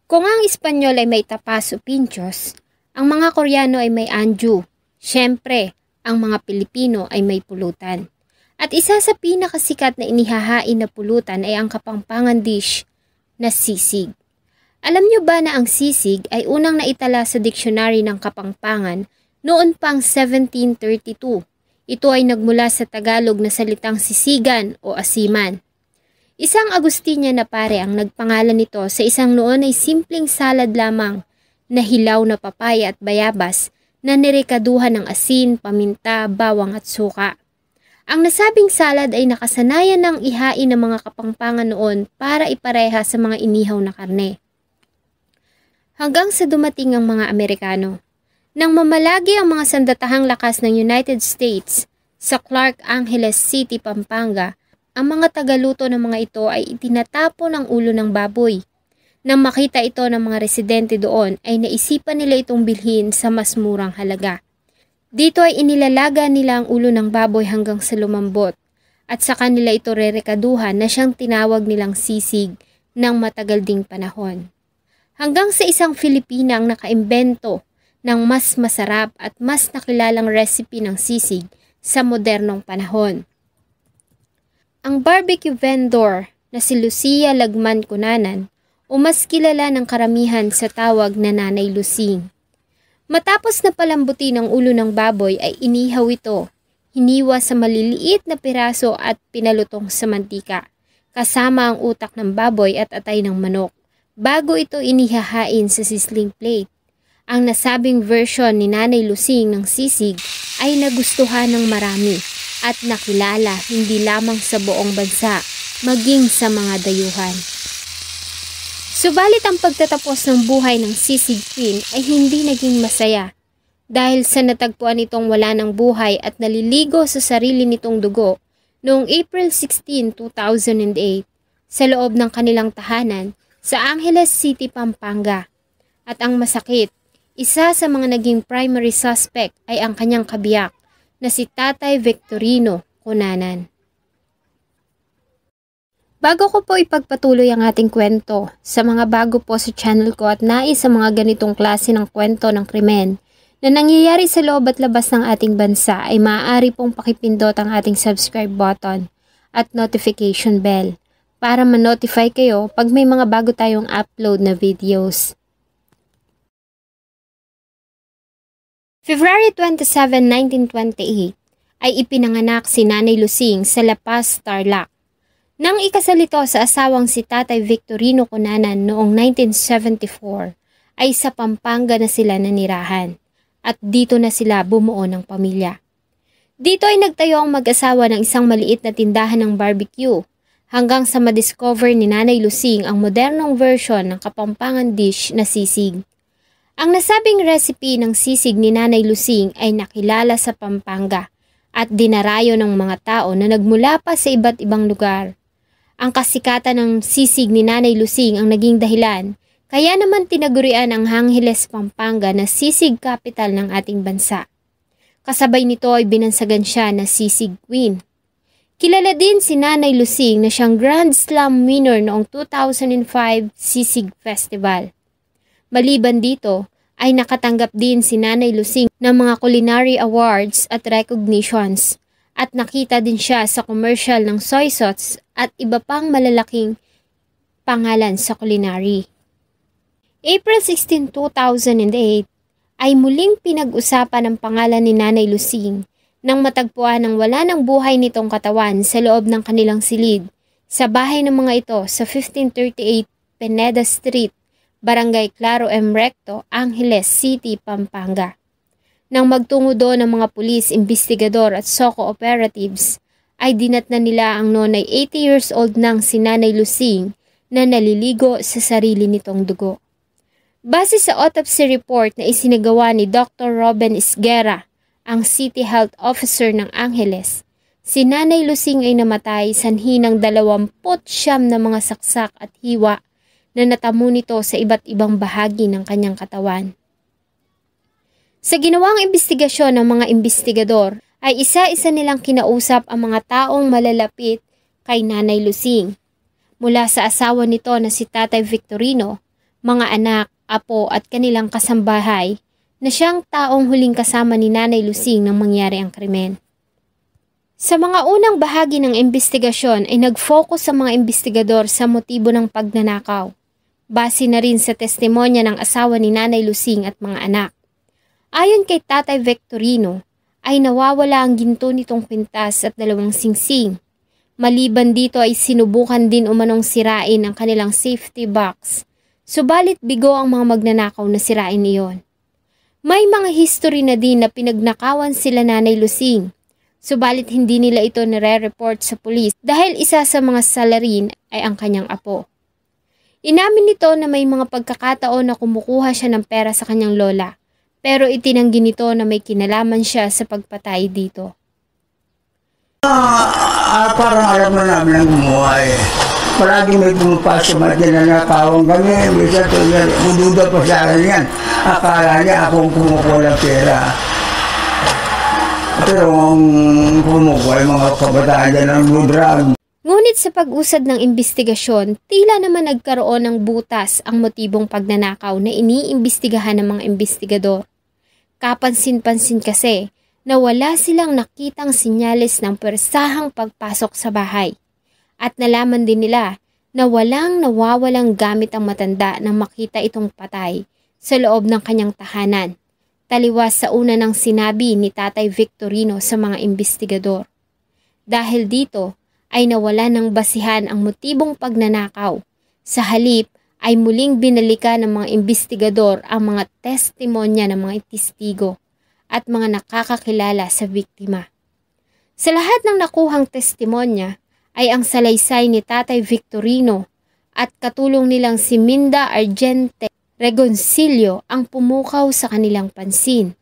Kung ang Espanyol ay may tapas o pinchos, ang mga Koreano ay may anju. Siyempre, ang mga Pilipino ay may pulutan. At isa sa pinakasikat na inihahain na pulutan ay ang Kapampangan dish na sisig. Alam nyo ba na ang sisig ay unang naitala sa diksyonary ng Kapampangan noon pang 1732? Ito ay nagmula sa Tagalog na salitang sisigan o asiman. Isang Agustina na pare ang nagpangalan nito sa isang noon ay simpleng salad lamang na hilaw na papaya at bayabas na nirekaduhan ng asin, paminta, bawang at suka. Ang nasabing salad ay nakasanayan ng ihain ng mga Kapampangan noon para ipareha sa mga inihaw na karne. Hanggang sa dumating ang mga Amerikano. Nang mamalagi ang mga sandatahang lakas ng United States sa Clark Angeles City, Pampanga, ang mga tagaluto ng mga ito ay itinatapon ang ulo ng baboy. Nang makita ito ng mga residente doon ay naisipan nila itong bilhin sa mas murang halaga. Dito ay inilalaga nila ang ulo ng baboy hanggang sa lumambot at sa kanila ito rerekaduhan na siyang tinawag nilang sisig ng matagal ding panahon. Hanggang sa isang Filipina ang nakaimbento ng mas masarap at mas nakilalang recipe ng sisig sa modernong panahon. Ang barbecue vendor na si Lucia Lagman Cunanan o mas kilala ng karamihan sa tawag na Nanay Lusing. Matapos na palambutin ang ulo ng baboy ay inihaw ito, hiniwa sa maliliit na piraso at pinalutong sa mantika, kasama ang utak ng baboy at atay ng manok, bago ito inihahain sa sizzling plate. Ang nasabing version ni Nanay Lusing ng sisig ay nagustuhan ng marami at nakilala hindi lamang sa buong bansa, maging sa mga dayuhan. Subalit ang pagtatapos ng buhay ng Sisig Queen ay hindi naging masaya dahil sa natagpuan itong wala ng buhay at naliligo sa sarili nitong dugo noong April 16, 2008 sa loob ng kanilang tahanan sa Angeles City, Pampanga. At ang masakit, isa sa mga naging primary suspect ay ang kanyang kabiyak na si Tatay Victorino Cunanan. Bago ko po ipagpatuloy ang ating kwento, sa mga bago po sa channel ko at nais sa mga ganitong klase ng kwento ng krimen na nangyayari sa loob at labas ng ating bansa ay maaari pong pakipindot ang ating subscribe button at notification bell para ma-notify kayo pag may mga bago tayong upload na videos. February 27, 1928 ay ipinanganak si Nanay Lusing sa La Paz, Tarlac. Nang ikasal ito sa asawang si Tatay Victorino Cunanan noong 1974 ay sa Pampanga na sila nanirahan at dito na sila bumuo ng pamilya. Dito ay nagtayo ang mag-asawa ng isang maliit na tindahan ng barbecue hanggang sa madiscover ni Nanay Lusing ang modernong version ng Kapampangan dish na sisig. Ang nasabing recipe ng sisig ni Nanay Lusing ay nakilala sa Pampanga at dinarayo ng mga tao na nagmula pa sa iba't ibang lugar. Ang kasikatan ng sisig ni Nanay Lusing ang naging dahilan, kaya naman tinagurian ang Angeles, Pampanga na sisig capital ng ating bansa. Kasabay nito ay binansagan siya na Sisig Queen. Kilala din si Nanay Lusing na siyang Grand Slam winner noong 2005 Sisig Festival. Maliban dito, ay nakatanggap din si Nanay Lusing ng mga culinary awards at recognitions at nakita din siya sa commercial ng soy sauce at iba pang malalaking pangalan sa culinary. April 16, 2008 ay muling pinag-usapan ang pangalan ni Nanay Lusing nang matagpuan ng wala ng buhay nitong katawan sa loob ng kanilang silid sa bahay ng mga ito sa 1538 Pineda Street, Barangay Claro M. Recto, Angeles City, Pampanga. Nang magtungo doon ng mga pulis, investigador at SOCO operatives, ay dinatnan nila ang noon ay 80 years old nang si Nanay Lusing na naliligo sa sarili nitong dugo. Base sa autopsy report na isinagawa ni Dr. Robin Isguera, ang City Health Officer ng Angeles, si Nanay Lusing ay namatay sanhi ng 29 na mga saksak at hiwa na natamo nito sa iba't ibang bahagi ng kanyang katawan. Sa ginawang investigasyon ng mga investigador, ay isa-isa nilang kinausap ang mga taong malalapit kay Nanay Lusing. Mula sa asawa nito na si Tatay Victorino, mga anak, apo at kanilang kasambahay na siyang taong huling kasama ni Nanay Lusing nang mangyari ang krimen. Sa mga unang bahagi ng investigasyon ay nag-focus sa mga investigador sa motibo ng pagnanakaw. Base na rin sa testimonya ng asawa ni Nanay Lusing at mga anak. Ayon kay Tatay Victorino, ay nawawala ang ginto nitong kwintas at 2 singsing. Maliban dito ay sinubukan din umanong sirain ang kanilang safety box. Subalit bigo ang mga magnanakaw na sirain iyon. May mga history na din na pinagnakawan sila Nanay Lusing. Subalit hindi nila ito nire-report sa pulis dahil isa sa mga salarin ay ang kanyang apo. Inamin nito na may mga pagkakataon na kumukuha siya ng pera sa kanyang lola, pero itinanggi nito na may kinalaman siya sa pagpatay dito. Parang alam na namin ang gumawa eh. Palagi may pumapasok at dinanakawang kami. Minsan mududa pa sa akin yan. Akala niya akong kumukuha ng pera. Pero ang kumukuha yung mga kabataan dyan ng blue drug. Ngunit sa pag-usad ng investigasyon, tila naman nagkaroon ng butas ang motibong pagnanakaw na iniimbestigahan ng mga investigador. Kapansin-pansin kasi na wala silang nakitang sinyales ng persahang pagpasok sa bahay. At nalaman din nila na walang nawawalang gamit ang matanda nang makita itong patay sa loob ng kanyang tahanan. Taliwas sa una ng sinabi ni Tatay Victorino sa mga investigador. Dahil dito ay nawala ng basihan ang motibong pagnanakaw. Sa halip ay muling binalikan ng mga investigador ang mga testimonya ng mga testigo at mga nakakakilala sa biktima. Sa lahat ng nakuhang testimonya ay ang salaysay ni Tatay Victorino at katulong nilang si Minda Argente Regoncillo ang pumukaw sa kanilang pansin.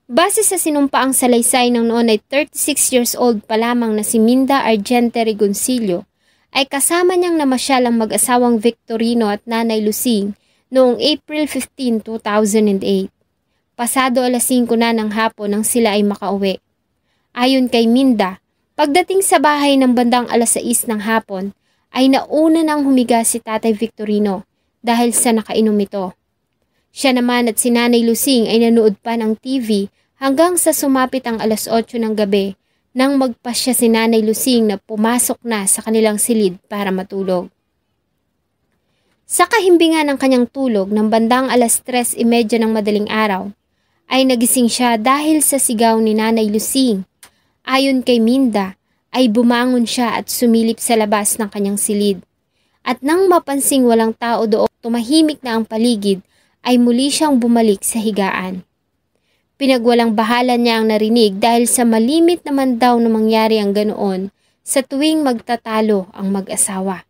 Base sa sinumpaang salaysay ng noon ay 36 years old pa lamang na si Minda Argente Regoncillo ay kasama niyang namasyal ang mag-asawang Victorino at Nanay Lusing noong April 15, 2008. Pasado 5:00 na ng hapon nang sila ay makauwi. Ayon kay Minda, pagdating sa bahay ng bandang 6:00 ng hapon ay nauna nang humiga si Tatay Victorino dahil sa nakainom ito. Siya naman at si Nanay Lusing ay nanood pa ng TV hanggang sa sumapit ang 8:00 ng gabi nang magpasya si Nanay Lusing na pumasok na sa kanilang silid para matulog. Sa kahimbingan ng kanyang tulog ng bandang 3:30 ng madaling araw, ay nagising siya dahil sa sigaw ni Nanay Lusing. Ayon kay Minda, ay bumangon siya at sumilip sa labas ng kanyang silid. At nang mapansing walang tao doon, tumahimik na ang paligid, ay muli siyang bumalik sa higaan. Pinagwalang bahala niya ang narinig dahil sa malimit naman daw na mangyari ang ganoon sa tuwing magtatalo ang mag-asawa.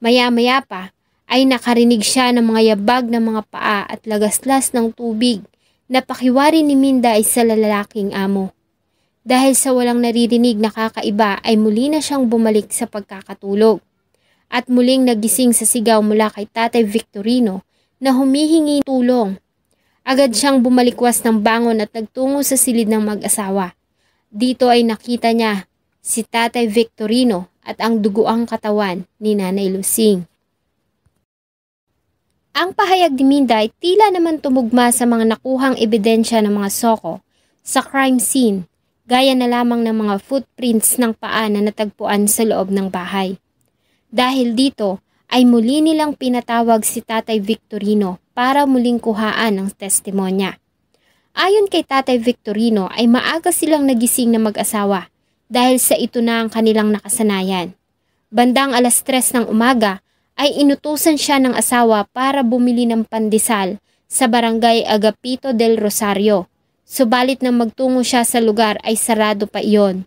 Maya-maya pa ay nakarinig siya ng mga yabag ng mga paa at lagaslas ng tubig na pakiwari ni Minda ay sa lalaking amo. Dahil sa walang naririnig na kakaiba ay muli na siyang bumalik sa pagkakatulog. At muling nagising sa sigaw mula kay Tatay Victorino na humihingi tulong. Agad siyang bumalikwas ng bangon at nagtungo sa silid ng mag-asawa. Dito ay nakita niya si Tatay Victorino at ang duguang katawan ni Nanay Lusing. Ang pahayag ni Minda ay tila naman tumugma sa mga nakuhang ebidensya ng mga soko sa crime scene, gaya na lamang ng mga footprints ng paa na natagpuan sa loob ng bahay. Dahil dito ay muli nilang pinatawag si Tatay Victorino para muling kuhaan ng testimonya. Ayon kay Tatay Victorino ay maaga silang nagising na mag-asawa dahil sa ito na ang kanilang nakasanayan. Bandang 3:00 ng umaga ay inutusan siya ng asawa para bumili ng pandesal sa barangay Agapito del Rosario. Subalit nang magtungo siya sa lugar ay sarado pa iyon.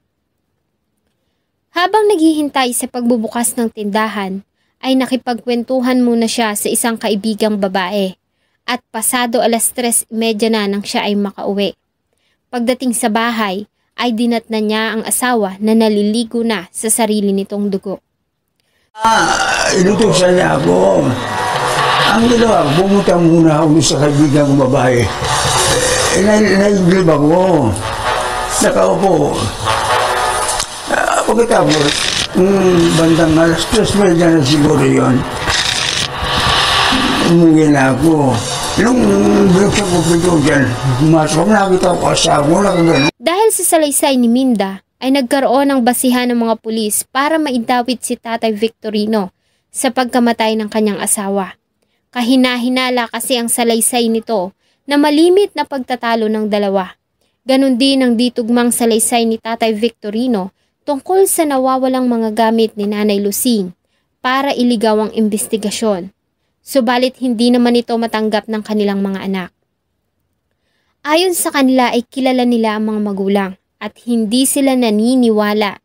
Habang naghihintay sa pagbubukas ng tindahan, ay nakipagkwentuhan muna siya sa isang kaibigang babae at pasado 3:30 na nang siya ay makauwi. Pagdating sa bahay ay dinatna niya ang asawa na naliligo na sa sarili nitong dugo. Inutusan niya ako. Ang ginawa, bumunta muna ako sa kaibigang babae. Naiglib ako. Nakaupo. Pagkatapos, bandang 3:30 na siguro yun. umuwi na ako. Nung binuksan ko pito dyan, pumasok, nakita ko asawa ko, nakagano. Dahil sa salaysay ni Minda, ay nagkaroon ng basihan ng mga pulis para maidawit si Tatay Victorino sa pagkamatay ng kanyang asawa. Kahina-hinala kasi ang salaysay nito na malimit na pagtatalo ng dalawa. Ganon din ang ditugmang salaysay ni Tatay Victorino tungkol sa nawawalang mga gamit ni Nanay Lucing para iligaw ang investigasyon. Subalit hindi naman ito matanggap ng kanilang mga anak. Ayon sa kanila ay kilala nila ang mga magulang at hindi sila naniniwala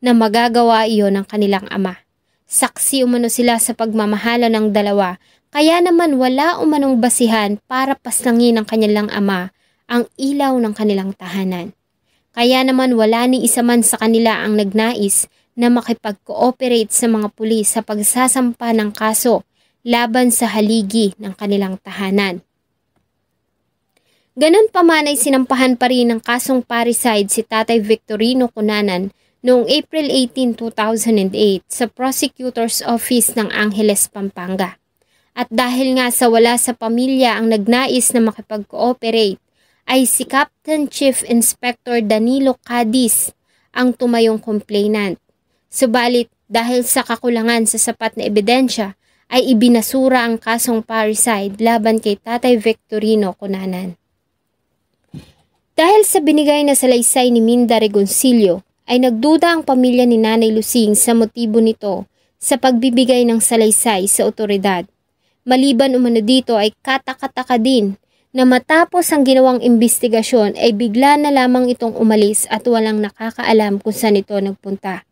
na magagawa iyon ng kanilang ama. Saksi umano sila sa pagmamahala ng dalawa, kaya naman wala umanong basihan para paslangin ng kanilang ama ang ilaw ng kanilang tahanan. Kaya naman wala ni isa man sa kanila ang nagnais na makipag-cooperate sa mga pulis sa pagsasampa ng kaso laban sa haligi ng kanilang tahanan. Ganon pa man ay sinampahan pa rin ng kasong parricide si Tatay Victorino Cunanan noong April 18, 2008 sa Prosecutor's Office ng Angeles, Pampanga. At dahil nga sa wala sa pamilya ang nagnais na makipag-cooperate, ay si Captain Chief Inspector Danilo Cadiz ang tumayong complainant. Subalit dahil sa kakulangan sa sapat na ebidensya ay ibinasura ang kasong parricide laban kay Tatay Victorino Cunanan. Dahil sa binigay na salaysay ni Minda Regoncillo ay nagduda ang pamilya ni Nanay Lucing sa motibo nito sa pagbibigay ng salaysay sa otoridad. Maliban umano dito ay katakataka din na matapos ang ginawang investigasyon ay bigla na lamang itong umalis at walang nakakaalam kung saan ito nagpunta.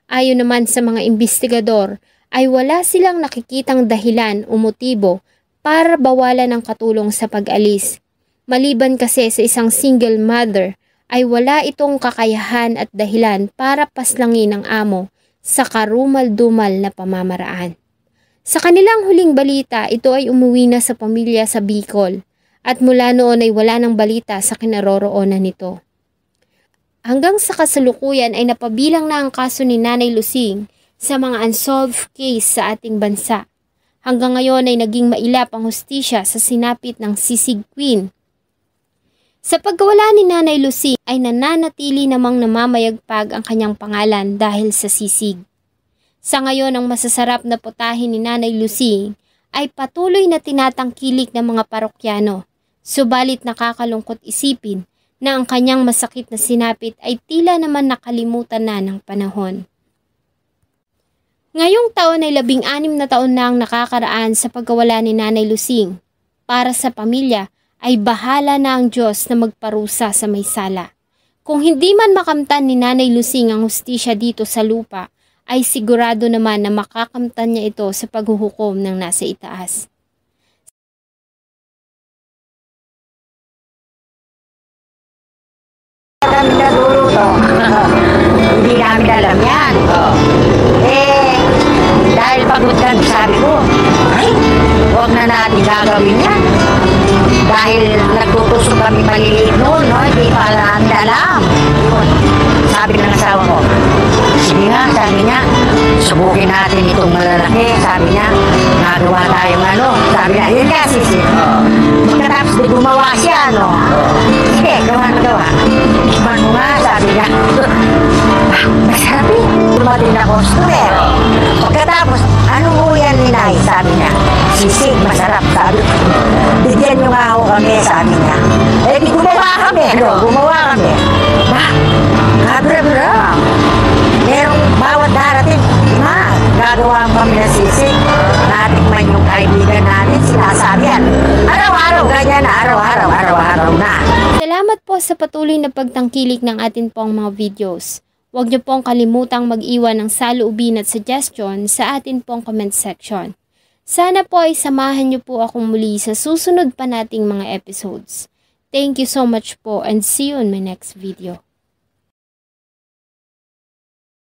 Ayon naman sa mga investigador ay wala silang nakikitang dahilan o motibo para bawalan ng katulong sa pag-alis. Maliban kasi sa isang single mother ay wala itong kakayahan at dahilan para paslangin ang amo sa karumal-dumal na pamamaraan. Sa kanilang huling balita, ito ay umuwi na sa pamilya sa Bicol. At mula noon ay wala ng balita sa kinaroroonan nito. Hanggang sa kasalukuyan ay napabilang na ang kaso ni Nanay Lucing sa mga unsolved case sa ating bansa. Hanggang ngayon ay naging mailap ang hustisya sa sinapit ng Sisig Queen. Sa pagkawala ni Nanay Lucing ay nananatili namang namamayagpag ang kanyang pangalan dahil sa sisig. Sa ngayon ang masasarap na putahe ni Nanay Lucing ay patuloy na tinatangkilik ng mga parokyano. Subalit nakakalungkot isipin na ang kanyang masakit na sinapit ay tila naman nakalimutan na ng panahon. Ngayong taon ay 16 na taon na ang nakakaraan sa pagkawala ni Nanay Lucing. Para sa pamilya ay bahala na ang Diyos na magparusa sa may sala. Kung hindi man makamtan ni Nanay Lucing ang hustisya dito sa lupa, ay sigurado naman na makakamtan niya ito sa paghuhukom ng nasa itaas. Kami naluluto. Hindi namin alam yan. Dahil pagod ka, sabi ko, ay, huwag na natin gagawin yan. Dahil nagtutusok kami maliliit noon, no? Hindi pa namin alam. Sabi ng asawa ko, sige nga, sabi niya, subukin natin itong malalaki. Sabi niya, nagawa tayong ano. Sabi niya, yun nga, sisi. Pagkatapos di gumawa siya, no? Sige, gawa na gawa. Tikman mo nga, sabi niya. Masarap eh. Dumating na customer. Pagkatapos, anong uyan ni Nay? Sabi niya, sisig, masarap. Sabi ko, bigyan niyo nga ako kami, sabi niya. Eh, di gumawa kami, no? Gumawa kami. Ba, kabra-bra. Merong bawat darating, gagawa kami na sisig. Natikman yung kaibigan natin, sinasabi yan. Araw-araw, ganyan na, araw-araw na. Salamat po sa patuloy na pagtangkilik ng atin pong mga videos. Huwag niyo pong kalimutang mag-iwan ng saloobin at suggestion sa atin pong comment section. Sana po ay samahan niyo po akong muli sa susunod pa nating mga episodes. Thank you so much po and see you in my next video.